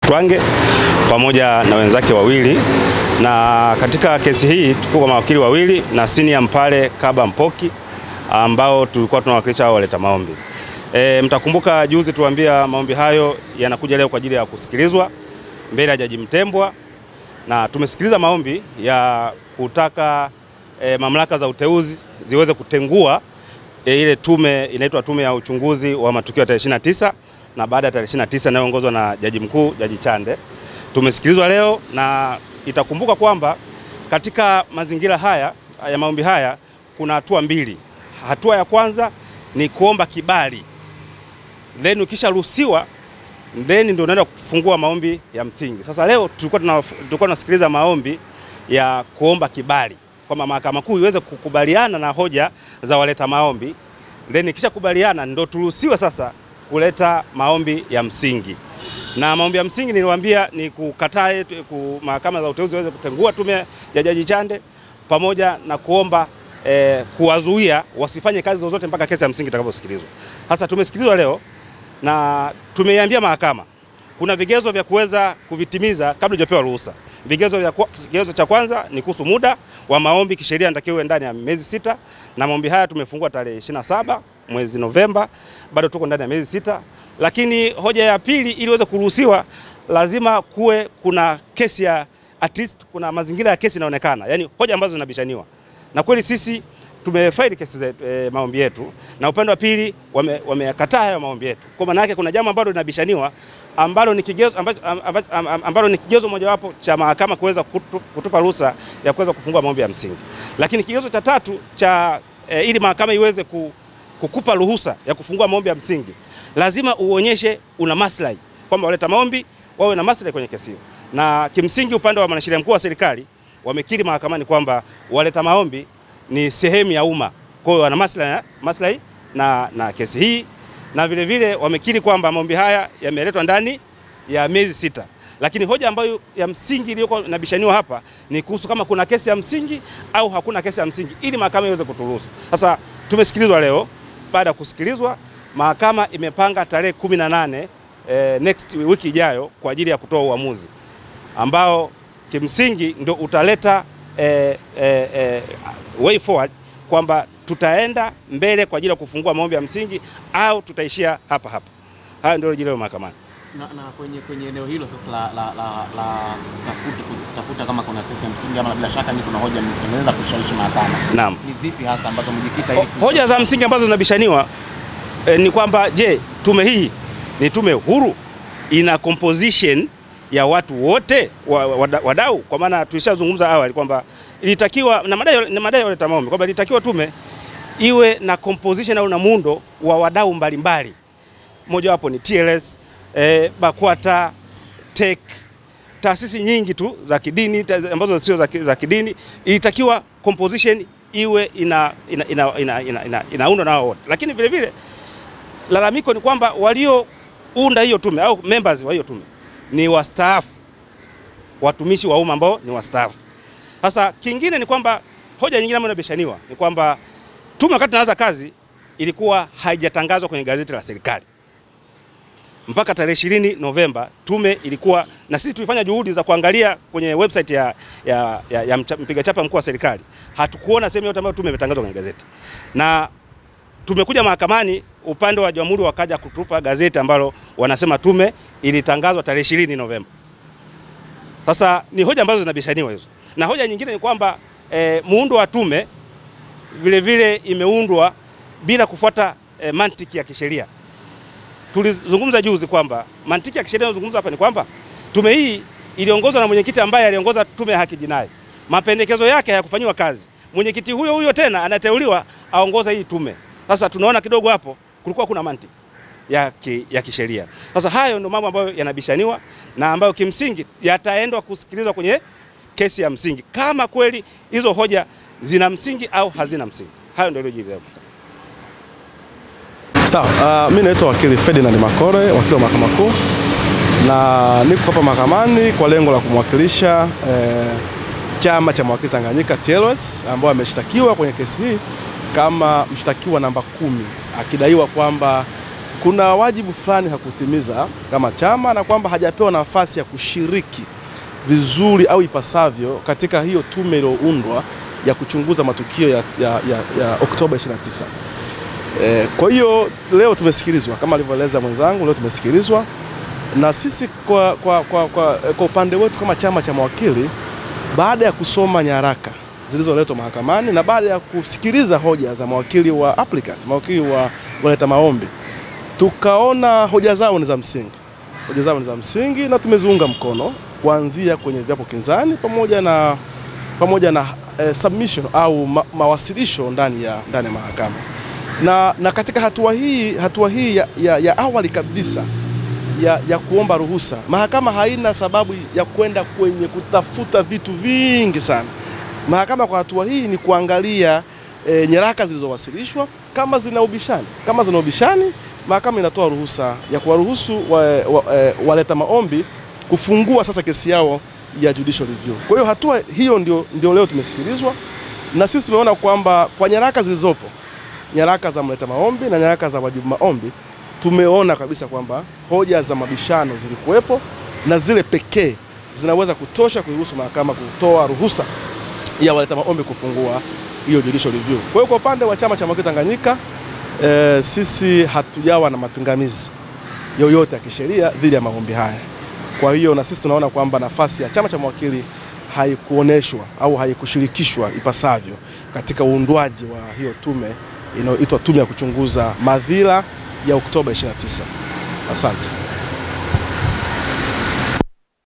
Twange pamoja na wenzake wawili, na katika kesi hii tuko kwa mawakili wawili na senior Mpale Kaba Mpoki ambao tulikuwa tunawakilisha hao waleta maombi. Mtakumbuka juzi tuambia maombi hayo yanakuja leo kwa ajili ya kusikilizwa mbele ya Jaji Mtembwa, na tumesikiliza maombi ya kutaka mamlaka za uteuzi ziweze kutengua ile tume inaitwa tume ya uchunguzi wa matukio ya tarehe 29 na baada ya tarehe 29 inayoongozwa na Jaji Mkuu Jaji Chande. Tumesikilizwa leo, na itakumbuka kwamba katika mazingira haya ya maombi haya kuna hatua mbili. Hatua ya kwanza ni kuomba kibali, then ukisharuhusiwa then ndio unaenda kufungua maombi ya msingi. Sasa leo tulikuwa tunasikiliza maombi ya kuomba kibali kwamba Mahakama Kuu iweze kukubaliana na hoja za waleta maombi, then kisha kubaliana ndio turuhusiwe sasa kuleta maombi ya msingi. Na maombi ya msingi niliwaambia ni kukataa mahakama za uteuzi iweze kutengua tume ya Jaji Chande pamoja na kuomba kuwazuia wasifanye kazi zozote mpaka kesi ya msingi itakaposikilizwa. Sasa tumesikilizwa leo na tumeiambia mahakama kuna vigezo vya kuweza kuvitimiza kabla hujapewa ruhusa. Kigezo cha kwanza ni kuhusu muda wa maombi, kisheria natakiwa ndani ya miezi 6, na maombi haya tumefungua tarehe 27 mwezi Novemba, bado tuko ndani ya miezi 6. Lakini hoja ya pili, ili uweze kuruhusiwa lazima kuwe kuna kesi ya at least kuna mazingira ya kesi inaonekana, yani hoja ambazo zinabishaniwa. Na kweli sisi tumefaili kesi zetu, maombi yetu, na upande wa pili wamekataa hayo maombi yetu. Kwa maana yake kuna jambo ambalo linabishaniwa ambalo ni kigezo mojawapo cha mahakama kuweza kutupa ruhusa ya kuweza kufungua maombi ya msingi. Lakini kigezo cha tatu cha ili mahakama iweze kukupa ruhusa ya kufungua maombi ya msingi, lazima uonyeshe una maslahi, kwamba waleta maombi wawe na maslahi kwenye kesi hiyo. Na kimsingi upande wa mwanasheria mkuu wa serikali wamekiri mahakamani kwamba waleta maombi ni sehemu ya umma, kwa hiyo wana maslahi na kesi hii, na vile vile wamekiri kwamba maombi haya yameletwa ndani ya miezi 6. Lakini hoja ambayo ya msingi iliyokuwa inabishaniwa hapa ni kuhusu kama kuna kesi ya msingi au hakuna kesi ya msingi, ili mahakama iweze kuturuhusu. Sasa tumesikilizwa leo. Baada ya kusikilizwa, mahakama imepanga tarehe 18 next wiki ijayo kwa ajili ya kutoa uamuzi ambao kimsingi ndio utaleta way forward kwamba tutaenda mbele kwa ajili ya kufungua maombi ya msingi au tutaishia hapa. Hayo ndio jileo mahakamani. Na kwenye eneo hilo sasa la tafuta kama kuna kesi ya msingi, ama bila shaka ni kuna hoja msingeweza kushawishi mahakama. Naam. Ni zipi hasa ambazo mjikita ili hoja za msingi ambazo zinabishaniwa ni kwamba je, tume hii ni tume huru, ina composition ya watu wote wadau? Kwa maana tulishazungumza awali kwamba ilitakiwa na madai waleta maombi kwamba ilitakiwa tume iwe na composition au na muundo wa wadau mbalimbali. Moja wapo ni TLS, BAKWATA, TEC, taasisi nyingi tu za kidini ambazo sio za kidini. Ilitakiwa composition iwe inaundwa na wao wote. Lakini vile vile lalamiko ni kwamba waliounda hiyo tume au members wa hiyo tume ni wastaafu, watumishi wa umma ambao ni wastaafu. Sasa kingine ni kwamba hoja nyingine ambayo inabishaniwa ni kwamba tume wakati inaanza kazi ilikuwa haijatangazwa kwenye gazeti la serikali. Mpaka tarehe 20 Novemba tume ilikuwa, na sisi tulifanya juhudi za kuangalia kwenye website ya mpiga chapa mkuu wa serikali, hatukuona sehemu yote ambayo tume imetangazwa kwenye gazeti. Na tumekuja mahakamani, upande wa Jamhuri wakaja kutupa gazeti ambalo wanasema tume ilitangazwa tarehe 20 Novemba. Sasa ni hoja ambazo zinabishaniwa hizo. Na hoja nyingine ni kwamba muundo wa tume vile vile imeundwa bila kufuata mantiki ya kisheria. Tulizungumza juzi kwamba mantiki ya kisheria inazungumza hapa ni kwamba tume hii iliongozwa na mwenyekiti ambaye aliongoza tume ya haki jinai. Mapendekezo yake hayakufanywa kazi. Mwenyekiti huyo tena anateuliwa aongoza hii tume. Sasa tunaona kidogo hapo kulikuwa kuna mantiki ya kisheria. Sasa hayo ndio mambo ambayo yanabishaniwa na ambayo kimsingi yataendwa kusikilizwa kwenye kesi ya msingi, kama kweli hizo hoja zina msingi au hazina msingi. Hayo ndio leo. Sawa, mimi naitwa wakili Ferdinand Makore, wakili wa Mahakama Kuu, na niko hapa mahakamani kwa lengo la kumwakilisha chama cha mawakili Tanganyika TLS, ambao ameshtakiwa kwenye kesi hii kama mshtakiwa namba 10, akidaiwa kwamba kuna wajibu fulani hakutimiza kama chama, na kwamba hajapewa nafasi ya kushiriki vizuri au ipasavyo katika hiyo tume iliyoundwa ya kuchunguza matukio ya Oktoba 29. Kwa hiyo leo tumesikilizwa kama alivyoeleza mwenzangu, leo tumesikilizwa na sisi kwa upande wetu kama chama cha mawakili, baada ya kusoma nyaraka zilizoletwa mahakamani na baada ya kusikiliza hoja za mawakili wa applicant, mawakili wa waleta maombi, tukaona hoja zao ni za msingi. Hoja zao ni za msingi na tumeziunga mkono kuanzia kwenye viapo kinzani pamoja na submission au mawasilisho ndani ya mahakama. Na katika hatua hii ya awali kabisa ya kuomba ruhusa, mahakama haina sababu ya kwenda kwenye kutafuta vitu vingi sana. Mahakama kwa hatua hii ni kuangalia nyaraka zilizowasilishwa, kama zina ubishani. Kama zina ubishani, mahakama inatoa ruhusa ya kuwaruhusu waleta maombi kufungua sasa kesi yao ya judicial review. Kwa hiyo hatua hiyo ndio leo tumesikilizwa, na sisi tumeona kwamba kwa nyaraka zilizopo, nyaraka za mleta maombi na nyaraka za wajibu maombi, tumeona kabisa kwamba hoja za mabishano zilikuwepo na zile pekee zinaweza kutosha kuruhusu mahakama kutoa ruhusa ya waleta maombi kufungua hiyo judicial review. Kwa hiyo kwa upande wa chama cha mawakili Tanganyika, sisi hatujawa na mapingamizi yoyote ya kisheria dhidi ya maombi haya. Kwa hiyo na sisi tunaona kwamba nafasi ya chama cha mawakili haikuoneshwa au haikushirikishwa ipasavyo katika uundwaji wa hiyo tume inayoitwa tume ya kuchunguza madhila ya Oktoba 29. Asante.